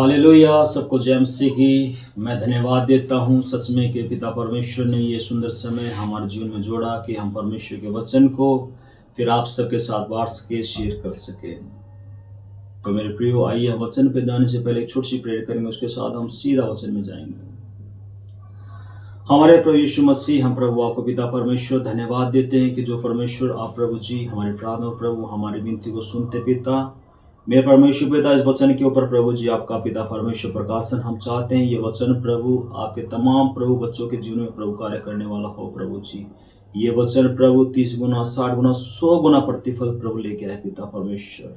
Hallelujah. सबको जय मसीह की। मैं धन्यवाद देता हूँ सच में कि पिता परमेश्वर ने ये सुंदर समय हमारे जीवन में जोड़ा कि हम परमेश्वर के वचन को फिर आप सबके साथ बांट सके, शेयर कर सके। तो मेरे प्रियो, आइए हम वचन पे जाने से पहले एक छोटी सी प्रेयर करेंगे, उसके साथ हम सीधा वचन में जाएंगे। हमारे प्रभु यीशु मसीह, हम प्रभु आपको पिता परमेश्वर धन्यवाद देते हैं कि जो परमेश्वर आप प्रभु जी हमारी प्रार्थना प्रभु हमारी विनती को सुनते पिता। मेरे परमेश्वर पिता, इस वचन के ऊपर प्रभु जी आपका पिता परमेश्वर प्रकाशन हम चाहते हैं। ये वचन प्रभु आपके तमाम प्रभु बच्चों के जीवन में प्रभु कार्य करने वाला हो प्रभु जी। ये वचन प्रभु 30 गुना 60 गुना 100 गुना प्रतिफल प्रभु लेके आए पिता परमेश्वर।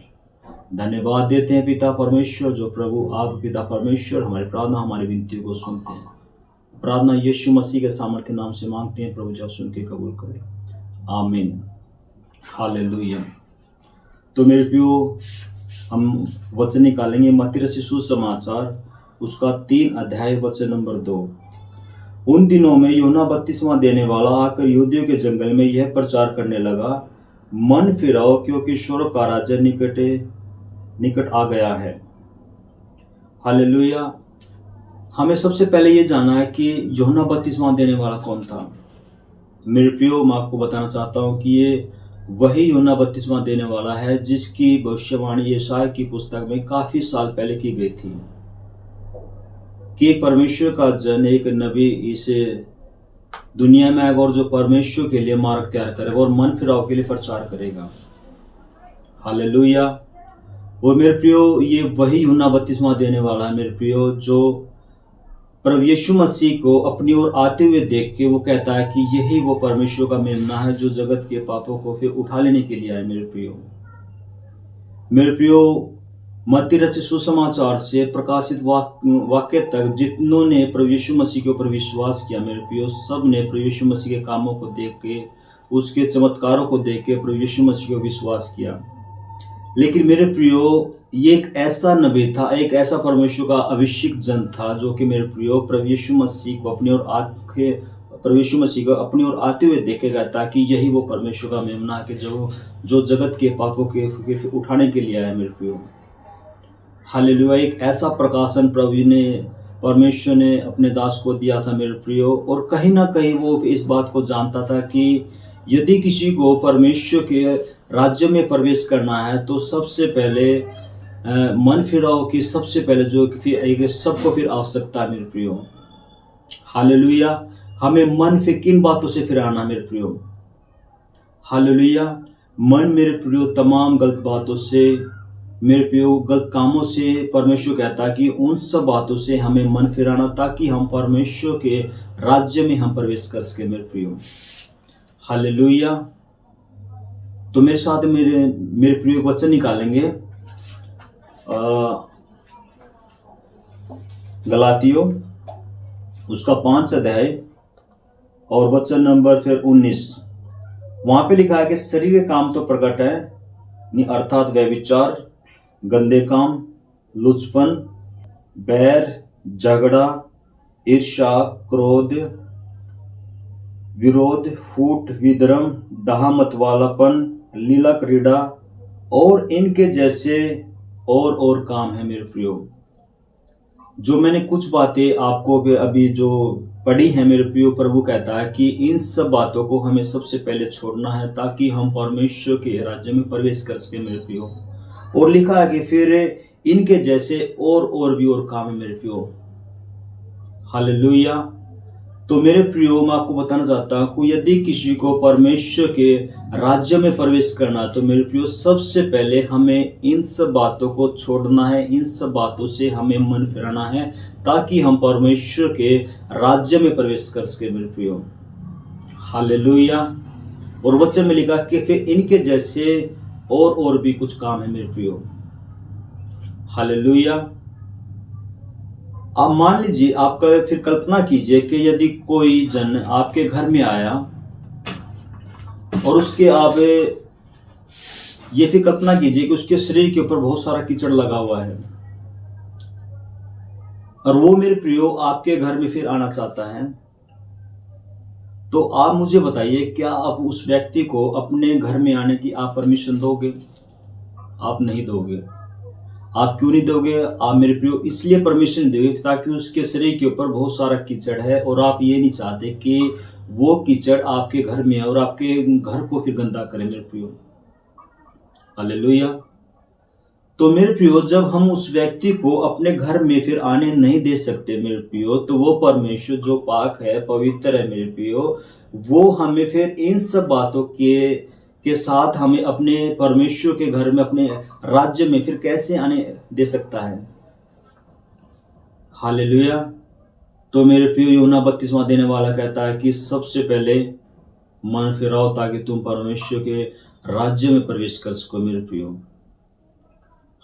धन्यवाद देते हैं पिता परमेश्वर, जो प्रभु आप पिता परमेश्वर हमारी प्रार्थना हमारी विनती को सुनते हैं। प्रार्थना यीशु मसीह के सामर्थ्य के नाम से मांगते हैं, प्रभु जी सुन के कबूल करें, आमीन। हालेलुया। तो मेरे प्रियो, हम वचन निकालेंगे मत्ती रचित सुसमाचार उसका 3 अध्याय वचन नंबर 2। उन दिनों में यूहन्ना बपतिस्मा देने वाला आकर यहूदियों के जंगल में यह प्रचार करने लगा, मन फिराओ क्योंकि स्वर्ग का राज्य निकट आ गया है। हालेलुया। हमें सबसे पहले ये जानना है कि यूहन्ना बपतिस्मा देने वाला कौन था। मेरे प्रियो, मैं आपको बताना चाहता हूँ कि ये वही यूहन्ना बपतिस्मा देने वाला है जिसकी भविष्यवाणी यशायाह की पुस्तक में काफी साल पहले की गई थी कि एक परमेश्वर का जन, एक नबी इस दुनिया में आएगा और जो परमेश्वर के लिए मार्ग तैयार करेगा और मन फिराव के लिए प्रचार करेगा। हालेलुया। और मेरे प्रियो, ये वही यूहन्ना बपतिस्मा देने वाला है मेरे प्रियो, जो प्रभु यीशु मसीह को अपनी ओर आते हुए देख के वो कहता है कि यही वो परमेश्वर का मेमना है जो जगत के पापों को फिर उठा लेने के लिए आए। मेरे प्रियो, मत्ती रचित सुसमाचार से प्रकाशित वाक्य तक जितनों ने प्रभु यीशु मसीह के ऊपर विश्वास किया मेरे प्रियो, सब ने प्रभु यीशु मसीह के कामों को देख के, उसके चमत्कारों को देख के प्रभु यीशु मसीह को विश्वास किया। लेकिन मेरे प्रियो, ये एक ऐसा नबी था, एक ऐसा परमेश्वर का अभिषिक्त जन था जो कि मेरे प्रियो प्रभु यीशु मसीह को अपनी ओर आते हुए देखेगा, ताकि यही वो परमेश्वर का मेमना है कि जो जगत के पापों के उठाने के लिए आया मेरे प्रियो। हालेलुया। एक ऐसा प्रकाशन परमेश्वर ने अपने दास को दिया था मेरे प्रियो, और कहीं ना कहीं वो इस बात को जानता था कि यदि किसी को परमेश्वर के राज्य में प्रवेश करना है तो सबसे पहले मन फिराव की सबसे पहले जो फिर सबको फिर आवश्यकता है मेरे प्रियो। हालेलुया। हमें मन फिर किन बातों से फिराना मेरे प्रियो। हालेलुया। मन मेरे प्रियो तमाम गलत बातों से, मेरे प्रियो गलत कामों से, परमेश्वर कहता है कि उन सब बातों से हमें मन फिराना, ताकि हम परमेश्वर के राज्य में हम प्रवेश कर सके मेरे प्रियो। हालेलुया। तो मेरे साथ मेरे प्रियो वचन निकालेंगे गलातियों उसका 5 अध्याय और वचन नंबर फिर 19। वहां पे लिखा है कि शरीर के काम तो प्रकट है, अर्थात व्यभिचार, गंदे काम, लुचपन, बैर, झगड़ा, ईर्ष्या, क्रोध, विरोध, फूट, विद्रम, डहामत वालापन, लीला क्रीड़ा और इनके जैसे और काम है मेरे प्रियो। जो मैंने कुछ बातें आपको अभी जो पढ़ी है मेरे प्रियो, प्रभु कहता है कि इन सब बातों को हमें सबसे पहले छोड़ना है, ताकि हम परमेश्वर के राज्य में प्रवेश कर सके मेरे प्रियो। और लिखा है कि फिर इनके जैसे और भी और काम है मेरे प्रियो। हालेलुया। तो मेरे प्रियो, मैं आपको बताना चाहता हूँ कि यदि किसी को परमेश्वर के राज्य में प्रवेश करना, तो मेरे प्रियो सबसे पहले हमें इन सब बातों को छोड़ना है, इन सब बातों से हमें मन फिराना है, ताकि हम परमेश्वर के राज्य में प्रवेश कर सके मेरे प्रियो। हालेलुया। और वचन में लिखा कि फिर इनके जैसे और भी कुछ काम है मेरे प्रियो। हालेलुया। आप मान लीजिए, आपका फिर कल्पना कीजिए कि यदि कोई जन आपके घर में आया और उसके आप ये फिर कल्पना कीजिए कि उसके शरीर के ऊपर बहुत सारा कीचड़ लगा हुआ है, और वो मेरे प्रियो आपके घर में फिर आना चाहता है, तो आप मुझे बताइए, क्या आप उस व्यक्ति को अपने घर में आने की आप परमिशन दोगे? आप नहीं दोगे। आप क्यों नहीं दोगे? आप मेरे प्रियो इसलिए परमिशन दोगे ताकि उसके शरीर के ऊपर बहुत सारा कीचड़ है और आप ये नहीं चाहते कि वो कीचड़ आपके घर में है और आपके घर को फिर गंदा करे मेरे प्रियो। हालेलुया। तो मेरे प्रियो जब हम उस व्यक्ति को अपने घर में फिर आने नहीं दे सकते मेरे प्रियो, तो वो परमेश्वर जो पाक है, पवित्र है मेरे प्रियो, वो हमें फिर इन सब बातों के साथ हमें अपने परमेश्वर के घर में, अपने राज्य में फिर कैसे आने दे सकता है? हालेलुया। तो मेरे प्रियो यूहन्ना 32वां देने वाला कहता है कि सबसे पहले मन फिराओ ताकि तुम परमेश्वर के राज्य में प्रवेश कर सको मेरे प्रियो।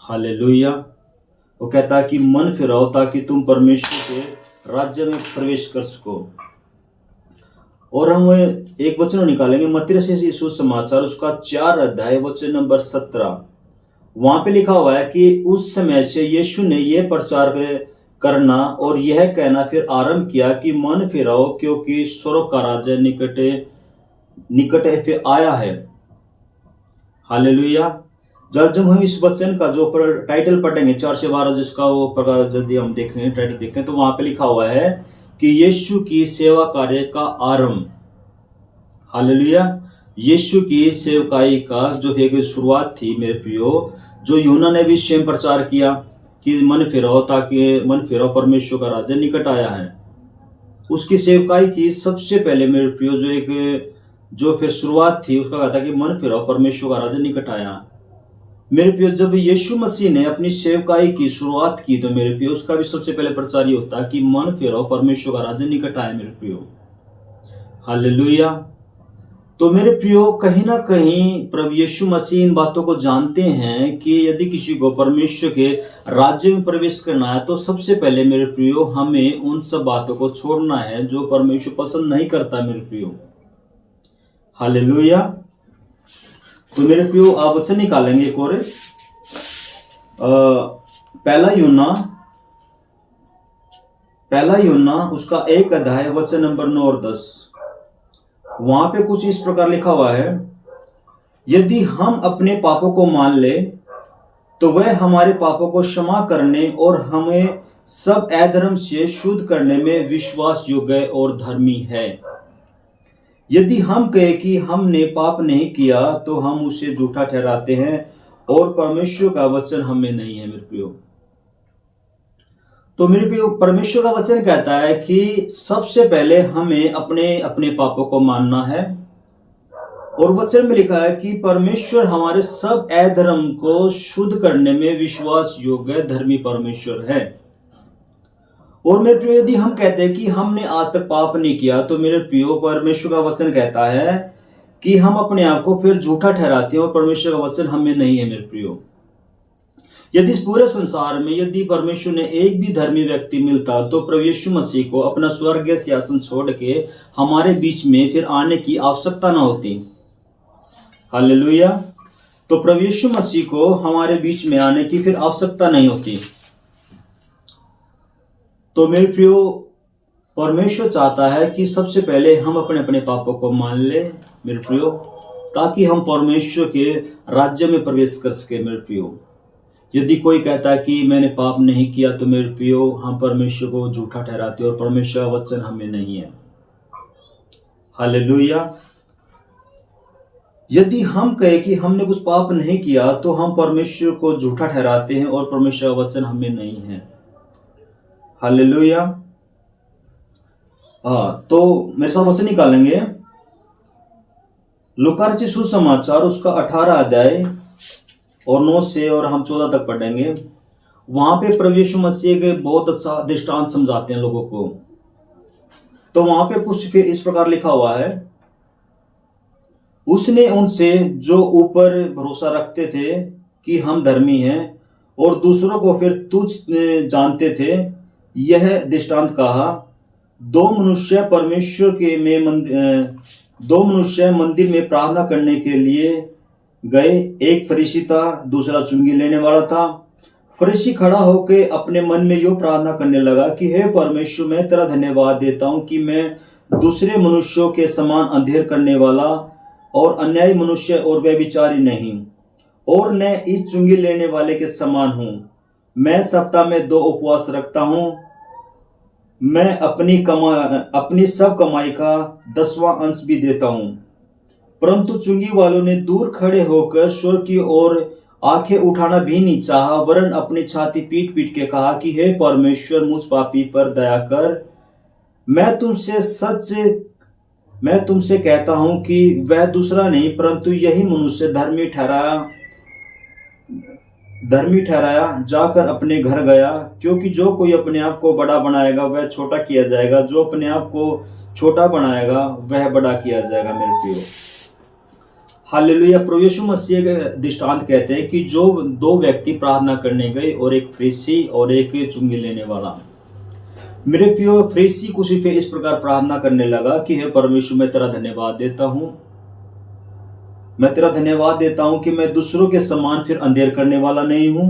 हालेलुया। वो कहता है कि मन फिराओ ताकि तुम परमेश्वर के राज्य में प्रवेश कर सको। और हम एक वचन निकालेंगे मत्ती रचित सुसमाचार उसका 4 अध्याय वचन नंबर 17। वहां पे लिखा हुआ है कि उस समय से यीशु ने यह प्रचार करना और यह कहना फिर आरंभ किया कि मन फिराओ क्योंकि स्वर्ग का राज्य निकट फिर आया है। हालेलुया। जब हम इस वचन का जो टाइटल पढ़ेंगे 4 से 12 जिसका वो प्रकार यदि हम देखें, टाइटल देखें, तो वहां पे लिखा हुआ है कि यीशु की सेवा कार्य का आरंभ। हालेलुया। यीशु की सेवकाई का जो एक शुरुआत थी मेरे प्रियो, जो यूहन्ना ने भी स्वयं प्रचार किया कि मन फिराओ ताकि मन फिराओ परमेश्वर का राज्य निकट आया है। उसकी सेवकाई की सबसे पहले मेरे प्रियो जो फिर शुरुआत थी उसका कहता कि मन फिराओ परमेश्वर का राज्य निकट आया। मेरे प्रियो जब यीशु मसीह ने अपनी सेवकाई की शुरुआत की तो मेरे प्रियो उसका भी सबसे पहले प्रचार ये होता है कि मन फिराओ परमेश्वर का राज्य निकट आए मेरे प्रियो। हालेलुया। तो मेरे प्रियो कहीं ना कहीं प्रभु यीशु मसीह इन बातों को जानते हैं कि यदि किसी को परमेश्वर के राज्य में प्रवेश करना है तो सबसे पहले मेरे प्रियो हमें उन सब बातों को छोड़ना है जो परमेश्वर पसंद नहीं करता मेरे प्रियो। हालेलुया। तो मेरे प्रियो आप वचन निकालेंगे एक और पहला यूहन्ना उसका 1 अध्याय वचन नंबर 9 और 10। वहां पे कुछ इस प्रकार लिखा हुआ है, यदि हम अपने पापों को मान ले तो वह हमारे पापों को क्षमा करने और हमें सब अधर्म से शुद्ध करने में विश्वास योग्य और धर्मी है। यदि हम कहे कि हमने पाप नहीं किया तो हम उसे झूठा ठहराते हैं और परमेश्वर का वचन हमें नहीं है मेरे प्रियो। तो मेरे प्रियो परमेश्वर का वचन कहता है कि सबसे पहले हमें अपने पापों को मानना है और वचन में लिखा है कि परमेश्वर हमारे सब अधर्म को शुद्ध करने में विश्वास योग्य धर्मी परमेश्वर है। और मेरे प्रियो यदि हम कहते हैं कि हमने आज तक पाप नहीं किया तो मेरे प्रियो परमेश्वर का वचन कहता है कि हम अपने आप को फिर झूठा ठहराते हैं और परमेश्वर का वचन हमें नहीं है मेरे प्रियो। यदि इस पूरे संसार में यदि परमेश्वर ने एक भी धर्मी व्यक्ति मिलता तो प्रभु यीशु मसीह को अपना स्वर्गीय सिंहासन छोड़ के हमारे बीच में फिर आने की आवश्यकता ना होती। हालेलुया। तो प्रभु यीशु मसीह को हमारे बीच में आने की फिर आवश्यकता नहीं होती। तो मेरे प्रियो परमेश्वर चाहता है कि सबसे पहले हम अपने पापों को मान ले मेरे प्रियो, ताकि हम परमेश्वर के राज्य में प्रवेश कर सके मेरे प्रियो। यदि कोई कहता है कि मैंने पाप नहीं किया तो मेरे प्रियो हम परमेश्वर को झूठा ठहराते और परमेश्वर का वचन हमें नहीं है। हालेलुया। यदि हम कहे कि हमने कुछ पाप नहीं किया तो हम परमेश्वर को झूठा ठहराते हैं और परमेश्वर का वचन हमें नहीं है। हालेलुया। तो मेरे साथ वचन निकालेंगे लूका रचित सुसमाचार उसका 18 अध्याय और 9 से और हम 14 तक पढ़ेंगे। वहां पे प्रभु यीशु मसीह के बहुत अच्छा दृष्टांत समझाते हैं लोगों को। तो वहां पे कुछ फिर इस प्रकार लिखा हुआ है, उसने उनसे जो ऊपर भरोसा रखते थे कि हम धर्मी हैं और दूसरों को फिर तुच्छ जानते थे यह दृष्टांत कहा, दो मनुष्य मंदिर में प्रार्थना करने के लिए गए। एक फरीसी था, दूसरा चुंगी लेने वाला था। फरीसी खड़ा होकर अपने मन में यो प्रार्थना करने लगा कि हे परमेश्वर, मैं तेरा धन्यवाद देता हूँ कि मैं दूसरे मनुष्यों के समान अंधेर करने वाला और अन्यायी मनुष्य और व्यभिचारी नहीं, और न इस चुंगी लेने वाले के समान हूँ। मैं सप्ताह में 2 उपवास रखता हूँ। मैं अपनी सब कमाई का 10वां अंश भी देता हूँ। परंतु चुंगी वालों ने दूर खड़े होकर स्वर्ग की ओर आंखें उठाना भी नहीं चाहा, वरन अपनी छाती पीट पीट के कहा कि हे परमेश्वर, मुझ पापी पर दया कर। मैं तुमसे कहता हूं कि वह दूसरा नहीं परंतु यही मनुष्य धर्मी ठहराया जाकर अपने घर गया, क्योंकि जो कोई अपने आप को बड़ा बनाएगा वह छोटा किया जाएगा, जो अपने आप को छोटा बनाएगा वह बड़ा किया जाएगा। मेरे प्रियो, हालेलुया। प्रभु यीशु मसीह के दृष्टांत कहते हैं कि जो 2 व्यक्ति प्रार्थना करने गए, और एक फरीसी और एक चुंगी लेने वाला। मेरे प्रियो, फरीसी कुछ इस प्रकार प्रार्थना करने लगा कि हे परमेश्वर, मैं तेरा धन्यवाद देता हूं, मैं तेरा धन्यवाद देता हूं कि मैं दूसरों के समान फिर अंधेर करने वाला नहीं हूं,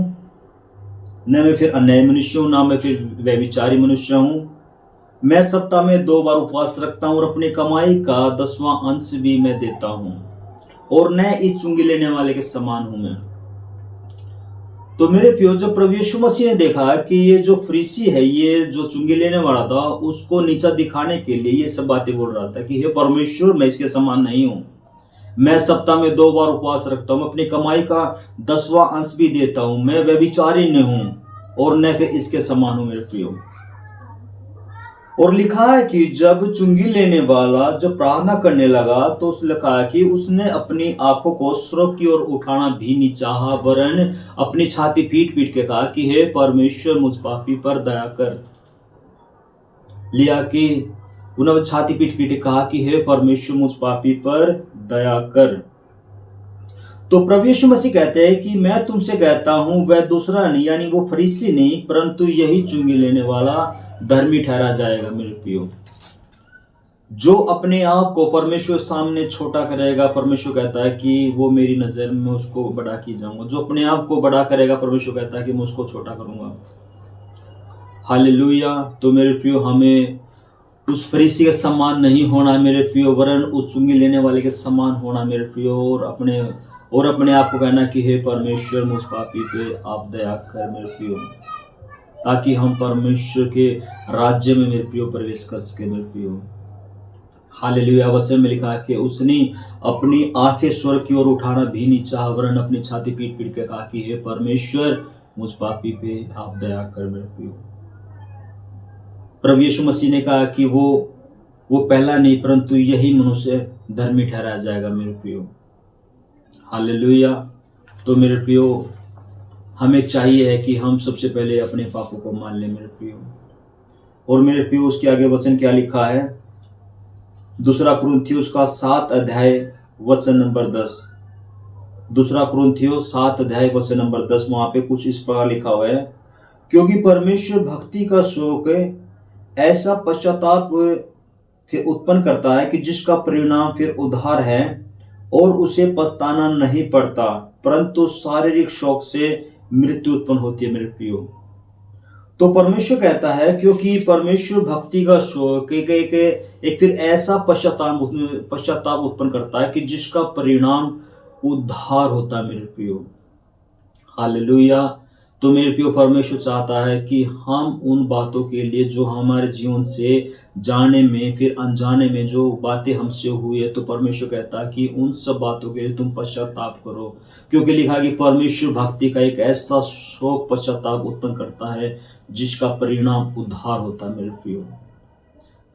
न मैं फिर अन्यायी मनुष्य हूं, ना मैं फिर व्यभिचारी मनुष्य हूं। मैं सप्ताह में 2 बार उपवास रखता हूं और अपनी कमाई का 10वां अंश भी मैं देता हूं, और न इस चुंगी लेने वाले के समान हूं मैं। तो मेरे प्रियो, जब प्रभु यीशु मसीह ने देखा कि ये जो फरीसी है, ये जो चुंगी लेने वाला था, उसको नीचा दिखाने के लिए ये सब बातें बोल रहा था कि हे परमेश्वर, मैं इसके समान नहीं हूं, मैं सप्ताह में 2 बार उपवास रखता हूं, अपनी कमाई का 10वां अंश भी देता हूं, मैं व्यभिचारी नहीं हूं और न फिर इसके समान हूं। मेरे प्रियो, और लिखा है कि जब चुंगी लेने वाला जब प्रार्थना करने लगा तो उस लिखा है कि उसने अपनी आंखों को स्वर्ग की ओर उठाना भी नहीं चाहा, वरन अपनी छाती पीट पीट के कहा कि हे परमेश्वर, मुझ पापी पर दया कर। लिया कि उन्होंने छाती पीट पीट के कहा कि हे परमेश्वर, मुझ पापी पर दया कर। तो प्रभु यीशु मसीह कहते हैं कि मैं तुमसे कहता हूं, वह दूसरा नहीं, यानी वो फरीसी नहीं, परंतु यही चुंगी लेने वाला धर्मी ठहरा जाएगा। मेरे प्रियो, जो अपने आप को परमेश्वर सामने छोटा करेगा, परमेश्वर कहता है कि वो मेरी नजर में उसको बड़ा की जाऊंगा। जो अपने आप को बड़ा करेगा, परमेश्वर कहता है कि मैं उसको छोटा करूंगा। हालेलुया। तो मेरे प्रियो, हमें उस फरीसी के समान नहीं होना मेरे प्रियो, वरन उस चुंगी लेने वाले के समान होना मेरे प्रियो, और अपने आप को कहना कि हे परमेश्वर, मुझ पापी पे आप दया कर मेरे प्रियो, ताकि हम परमेश्वर के राज्य में मेरे प्रियो प्रवेश कर सके। मेरे प्रियो, हालेलुया। वचन में लिखा है कि उसने अपनी आंखें स्वर्ग की ओर उठाना भी नहीं चाहा, वरन अपनी छाती पीट पीट के कहा कि हे परमेश्वर, मुझ पापी पे आप दया कर मेरे प्रियो। प्रभु यीशु मसीह ने कहा कि वो पहला नहीं, परंतु यही मनुष्य धर्मी ठहराया जाएगा। मेरे प्रियो, हालेलुया। तो मेरे प्रियो, हमें चाहिए है कि हम सबसे पहले अपने पापों को मान लें मेरे प्रियो। और मेरे प्रियो, उसके आगे वचन क्या लिखा है? 2 कुरिन्थियों का 7 अध्याय वचन नंबर 10। 2 कुरिन्थियों 7 अध्याय वचन नंबर 10, वहां पे कुछ इस प्रकार लिखा हुआ है, क्योंकि परमेश्वर भक्ति का शौक ऐसा पश्चाताप फिर उत्पन्न करता है कि जिसका परिणाम फिर उद्धार है, और उसे पछताना नहीं पड़ता, परंतु शारीरिक शौक से मृत्यु उत्पन्न होती है। मेरे प्रियो, तो परमेश्वर कहता है क्योंकि परमेश्वर भक्ति का शौक एक फिर ऐसा पश्चाताप उत्पन्न करता है कि जिसका परिणाम उद्धार होता है। मेरे प्रियो, हालेलुया। तो मेरे प्रियो, परमेश्वर चाहता है कि हम उन बातों के लिए जो हमारे जीवन से जाने में फिर अनजाने में जो बातें हमसे हुई है, तो परमेश्वर कहता है कि उन सब बातों के लिए तुम पश्चाताप करो, क्योंकि लिखा कि परमेश्वर भक्ति का एक ऐसा शौक पश्चाताप उत्पन्न करता है जिसका परिणाम उद्धार होता है। मेरे प्रियो,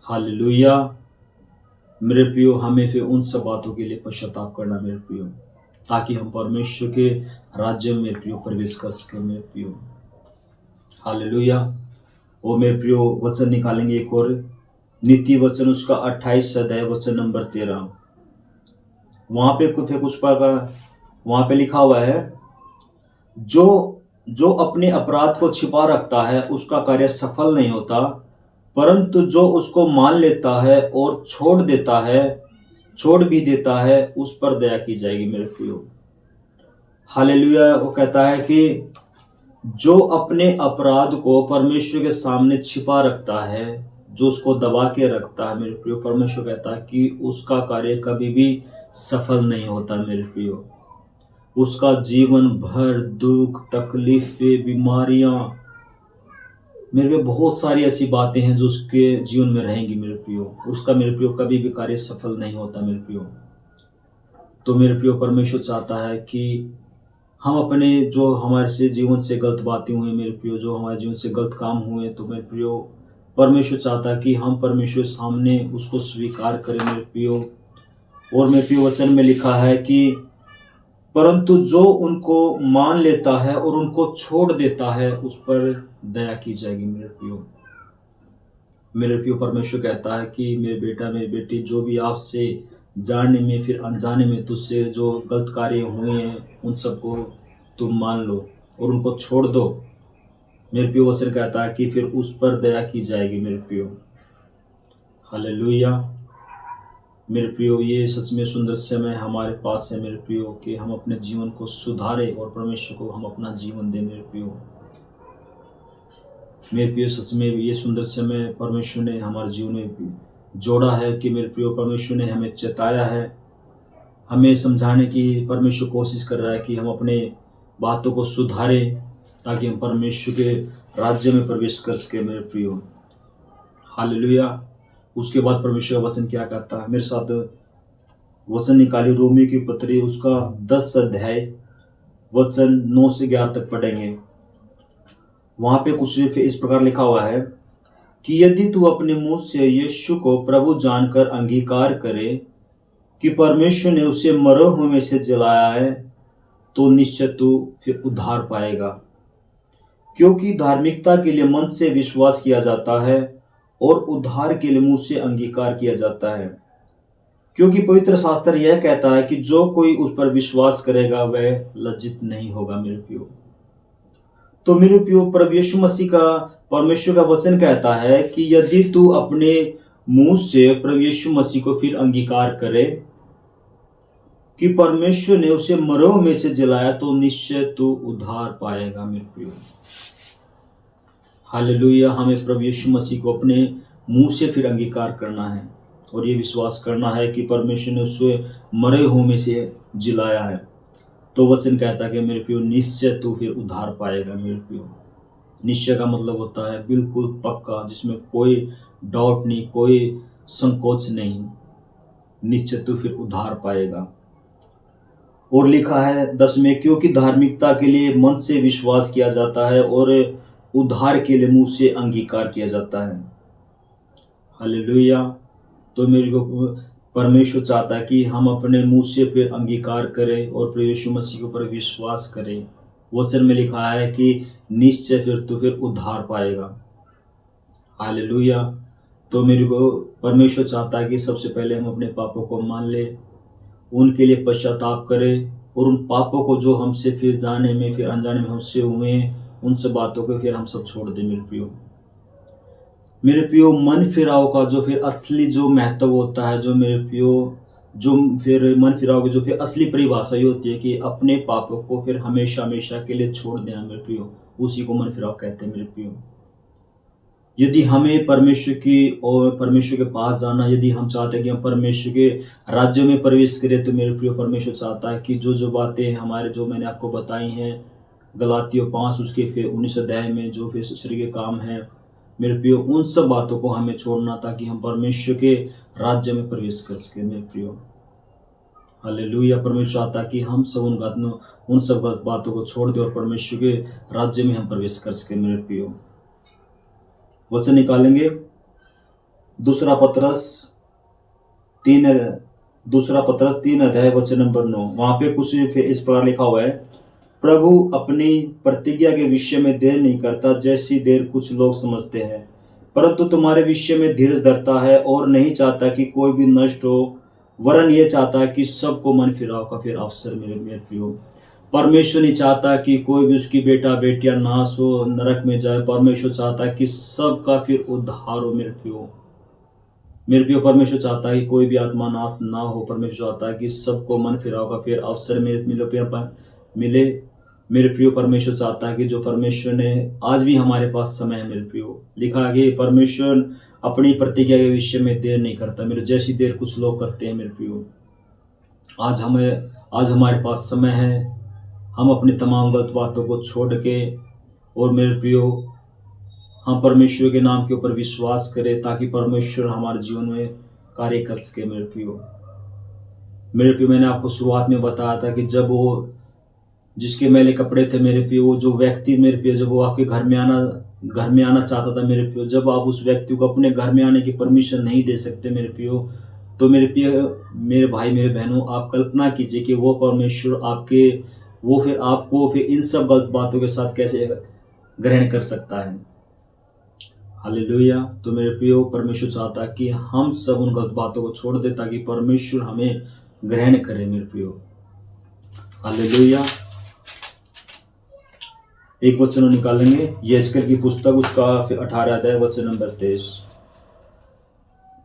हालेलुया। मेरे प्रियो, हमें फिर उन सब बातों के लिए पश्चाताप करना मेरे प्रियो, ताकि हम परमेश्वर के राज्य में मेरे प्रियो प्रवेश कर सके। मेरे प्रियो, हालेलुया। और मेरे प्रियो, वचन निकालेंगे एक और नीति वचन, उसका 28 अध्याय वचन नंबर 13। वहां पे कुछ वहां पे लिखा हुआ है, जो अपने अपराध को छिपा रखता है उसका कार्य सफल नहीं होता, परंतु जो उसको मान लेता है और छोड़ भी देता है, उस पर दया की जाएगी। मेरे प्रियो, हालेलुया। वो कहता है कि जो अपने अपराध को परमेश्वर के सामने छिपा रखता है, जो उसको दबा के रखता है, मेरे प्रियो, परमेश्वर कहता है कि उसका कार्य कभी भी सफल नहीं होता। मेरे प्रियो, उसका जीवन भर दुख, तकलीफें, बीमारियां, मेरे प्रियो बहुत सारी ऐसी बातें हैं जो उसके जीवन में रहेंगी मेरे प्रियो। उसका मेरे प्रियो कभी भी कार्य सफल नहीं होता मेरे प्रियो। तो मेरे प्रियो परमेश्वर चाहता है कि हम अपने जो हमारे से जीवन से गलत बातें हुई मेरे प्रियो, जो हमारे जीवन से गलत काम हुए, तो मेरे प्रियो परमेश्वर चाहता है कि हम परमेश्वर सामने उसको स्वीकार करें मेरे प्रियो। और मेरे प्रियो वचन में लिखा है कि परंतु जो उनको मान लेता है और उनको छोड़ देता है उस पर दया की जाएगी मेरे प्रियो। मेरे प्रियो परमेश्वर कहता है कि मेरे बेटा, मेरी बेटी, जो भी आपसे जानने में फिर अनजाने में तुझसे जो गलत कार्य हुए हैं उन सबको तुम मान लो और उनको छोड़ दो। मेरे प्रियो वचन कहता है कि फिर उस पर दया की जाएगी मेरे प्रियो। हालेलुया। मेरे प्रियो ये सच में सुंदर समय हमारे पास है मेरे प्रियो कि हम अपने जीवन को सुधारें और परमेश्वर को हम अपना जीवन दें मेरे प्रियो। मेरे प्रियो सच में ये सुंदर समय परमेश्वर ने हमारे जीवन में जोड़ा है कि मेरे प्रियो परमेश्वर ने हमें चेताया है, हमें समझाने की परमेश्वर कोशिश कर रहा है कि हम अपने बातों को सुधारें ताकि हम परमेश्वर के राज्य में प्रवेश कर सके मेरे प्रियो। हालेलुया। उसके बाद परमेश्वर का वचन क्या कहता है, मेरे साथ वचन निकाली रोमी की पत्री उसका 10 अध्याय वचन 9 से 11 तक पढ़ेंगे। वहाँ पे कुछ इस प्रकार लिखा हुआ है कि यदि तू अपने मुंह से यीशु को प्रभु जानकर अंगीकार करे कि परमेश्वर ने उसे मरे हुए में से जलाया है, तो निश्चय तू फिर उद्धार पाएगा। क्योंकि धार्मिकता के लिए मन से विश्वास किया जाता है और उद्धार के लिए मुंह से अंगीकार किया जाता है। क्योंकि पवित्र शास्त्र यह कहता है कि जो कोई उस पर विश्वास करेगा वह लज्जित नहीं होगा मेरे प्रियो। तो मेरे प्रियो प्रभु यीशु मसीह का परमेश्वर का वचन कहता है कि यदि तू अपने मुंह से प्रभु यीशु मसीह को फिर अंगीकार करे कि परमेश्वर ने उसे मरे हुए में से जलाया, तो निश्चय तू उद्धार पाएगा मेरे प्रियो। हालेलुया। हमें प्रभु यीशु मसीह को अपने मुंह से फिर अंगीकार करना है और ये विश्वास करना है कि परमेश्वर ने उसे मरे हुए में से जिलाया है। तो वचन कहता है कि मेरे प्रियो निश्चय तू फिर उद्धार पाएगा मेरे प्रियो। निश्चय का मतलब होता है बिल्कुल पक्का, जिसमें कोई डाउट नहीं, कोई संकोच नहीं। निश्चय तू फिर उद्धार पाएगा। और लिखा है 10 में, क्योंकि धार्मिकता के लिए मन से विश्वास किया जाता है और उद्धार के लिए मुंह से अंगीकार किया जाता है। हालेलुया। तो मेरे को परमेश्वर चाहता है कि हम अपने मुंह से फिर अंगीकार करें और प्रभु यीशु मसीह के ऊपर विश्वास करें। वचन में लिखा है कि निश्चय फिर उद्धार पाएगा। हालेलुया। तो मेरे को परमेश्वर चाहता है कि सबसे पहले हम अपने पापों को मान ले, उनके लिए पश्चाताप करें और उन पापों को जो हमसे फिर जाने में फिर अनजाने में हमसे हुए उन सब बातों को फिर हम सब छोड़ दें मेरे प्रियो। मेरे प्रियो मन फिराव का जो फिर असली जो महत्व होता है, जो मेरे प्रियो जो फिर मन फिराव की जो फिर असली परिभाषा ये होती है कि अपने पापों को फिर हमेशा हमेशा के लिए छोड़ देना मेरे प्रियो, उसी को मन फिराव कहते हैं मेरे प्रियो। यदि हमें परमेश्वर की और परमेश्वर के पास जाना, यदि हम चाहते हैं कि हम परमेश्वर के राज्य में प्रवेश करें, तो मेरे प्रियो परमेश्वर चाहता है कि जो बातें हमारे जो मैंने आपको बताई हैं गलातियों 5 उसके फिर 19 अध्याय में जो फिर शरीर के काम हैं मेरे प्रियो, उन सब बातों को हमें छोड़ना ताकि हम परमेश्वर के राज्य में प्रवेश कर सके मेरे प्रियो। हालेलुया। परमेश्वर चाहता है कि हम सब उन सब गलत बातों को छोड़ दें और परमेश्वर के राज्य में हम प्रवेश कर सके मेरे प्रियो। वचन निकालेंगे दूसरा पतरस 3 अध्याय वचन नंबर 9। वहां पे कुछ इस प्रकार लिखा हुआ है, प्रभु अपनी प्रतिज्ञा के विषय में देर नहीं करता जैसी देर कुछ लोग समझते हैं, परंतु तुम्हारे विषय में धीरज धरता है और नहीं चाहता कि कोई भी नष्ट हो, वरन ये चाहता है कि सबको मन फिराव का फिर अवसर मिले मेरे प्रियो। परमेश्वर नहीं चाहता कि कोई भी उसकी बेटा बेटियां नाश हो, नरक में जाए। परमेश्वर चाहता है कि सबका फिर उद्धार हो मेरे प्रियो। मेरे प्रियो परमेश्वर चाहता है कि कोई भी आत्मा नाश ना हो। परमेश्वर चाहता है कि सबको मन फिराव का फिर अवसर मिले मेरे प्रियो। परमेश्वर चाहता है कि जो परमेश्वर ने आज भी हमारे पास समय है मेरे प्रियो। लिखा है कि परमेश्वर अपनी प्रतिज्ञा के विषय में देर नहीं करता मेरे, जैसी देर कुछ लोग करते हैं मेरे प्रियो। आज हमारे पास समय है हम अपनी तमाम गलत बातों को छोड़ के और मेरे प्रियो हम परमेश्वर के नाम के ऊपर विश्वास करें ताकि परमेश्वर हमारे जीवन में कार्य कर सके। मेरे प्रियो मैंने आपको शुरुआत में बताया था कि जब वो जिसके मैले कपड़े थे मेरे प्रियो, वो जो व्यक्ति मेरे प्रियो जब वो आपके घर में आना चाहता था मेरे प्रियो, जब आप उस व्यक्ति को अपने घर में आने की परमिशन नहीं दे सकते मेरे प्रियो, तो मेरे प्रियो मेरे भाई मेरे बहनों, आप कल्पना कीजिए कि वो परमेश्वर आपको फिर इन सब गलत बातों के साथ कैसे ग्रहण कर सकता है। हालेलुया। तो मेरे प्रियो परमेश्वर चाहता है कि हम सब उन गलत बातों को छोड़ दे ताकि परमेश्वर हमें ग्रहण करे मेरे प्रियो। हालेलुया। एक वचन निकालेंगे यहेजकेल की पुस्तक उसका 18 अध्याय वचन नंबर 23।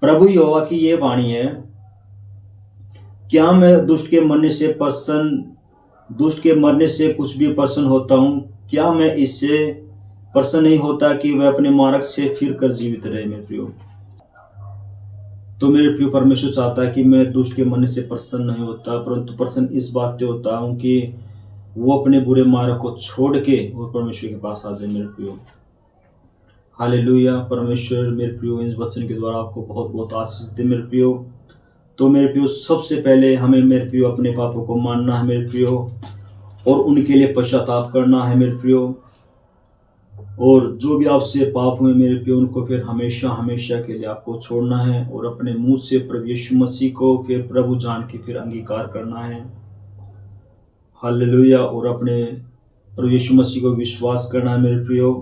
प्रभु यहोवा की ये वाणी है, क्या मैं दुष्ट के मरने से कुछ भी प्रसन्न होता हूँ? क्या मैं इससे प्रसन्न नहीं होता कि वह अपने मार्ग से फिर कर जीवित रहे मेरे प्रियो। तो मेरे प्रियो परमेश्वर चाहता है कि मैं दुष्ट के मरने से प्रसन्न नहीं होता, परंतु प्रसन्न इस बात से होता हूँ कि वो अपने बुरे मार्ग को छोड़ के और परमेश्वर के पास आ जाए मेरे प्रियो। हालेलुया। परमेश्वर मेरे प्रियो इस वचन के द्वारा आपको बहुत बहुत आशीष दे मेरे प्रियो। तो मेरे प्रियो सबसे पहले हमें मेरे प्रियो अपने पापों को मानना है मेरे प्रियो और उनके लिए पश्चाताप करना है मेरे प्रियो, और जो भी आपसे पाप हुए मेरे प्रियो उनको फिर हमेशा हमेशा के लिए आपको छोड़ना है और अपने मुंह से प्रभु यीशु मसीह को फिर प्रभु जान के फिर अंगीकार करना है। हालेलुया। और अपने प्रभु यीशु मसीह को विश्वास करना है मेरे प्रियो।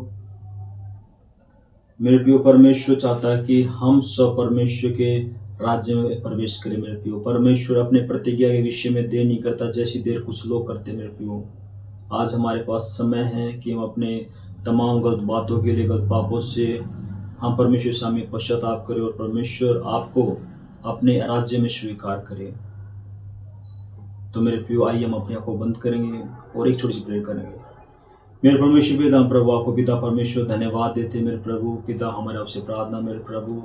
परमेश्वर चाहता है कि हम सब परमेश्वर के राज्य में प्रवेश करें मेरे प्रियो। परमेश्वर अपने प्रतिज्ञा के विषय में देर नहीं करता जैसी देर कुछ लोग करते मेरे प्रियो। आज हमारे पास समय है कि हम अपने तमाम गलत बातों के लिए, गलत पापों से हम परमेश्वर सामने पश्चाताप करें और परमेश्वर आपको अपने राज्य में स्वीकार करे। तो मेरे प्रियो आइए हम अपने आप को बंद करेंगे और एक छोटी सी प्रेयर करेंगे। मेरे परमेश्वर पिता, प्रभु आपको पिता परमेश्वर धन्यवाद देते मेरे प्रभु पिता। हमारे आपसे प्रार्थना मेरे प्रभु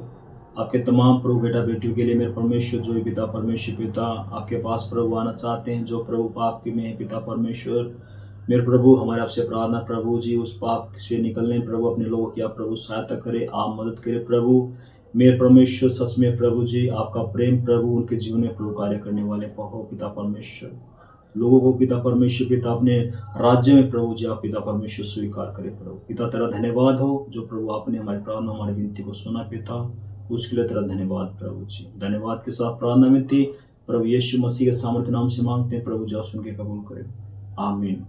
आपके तमाम प्रभु बेटा बेटियों के लिए मेरे परमेश्वर, जो पिता परमेश्वर पिता आपके पास प्रभु आना चाहते हैं, जो प्रभु पाप के में है पिता परमेश्वर मेरे प्रभु, हमारे आपसे प्रार्थना प्रभु जी उस पाप से निकलने प्रभु अपने लोगों की आप प्रभु सहायता करें, आप मदद करें प्रभु मेरे परमेश्वर। सच में प्रभु जी आपका प्रेम प्रभु उनके जीवन में प्रभु कार्य करने वाले हो पिता परमेश्वर। लोगों को पिता परमेश्वर पिता अपने राज्य में प्रभु जी आप पिता परमेश्वर स्वीकार करें प्रभु पिता। तेरा धन्यवाद हो जो प्रभु आपने हमारी प्रार्थना हमारी विनती को सुना पिता, उसके लिए तेरा धन्यवाद प्रभु जी। धन्यवाद के साथ प्रार्थना विनती प्रभु यीशु मसीह के सामर्थ्य नाम से मांगते हैं प्रभु जी, आप सुन के कबूल करें। आमीन।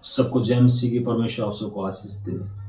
सबको जय मसीह की परमेश्वर आप सबको आशीष दे।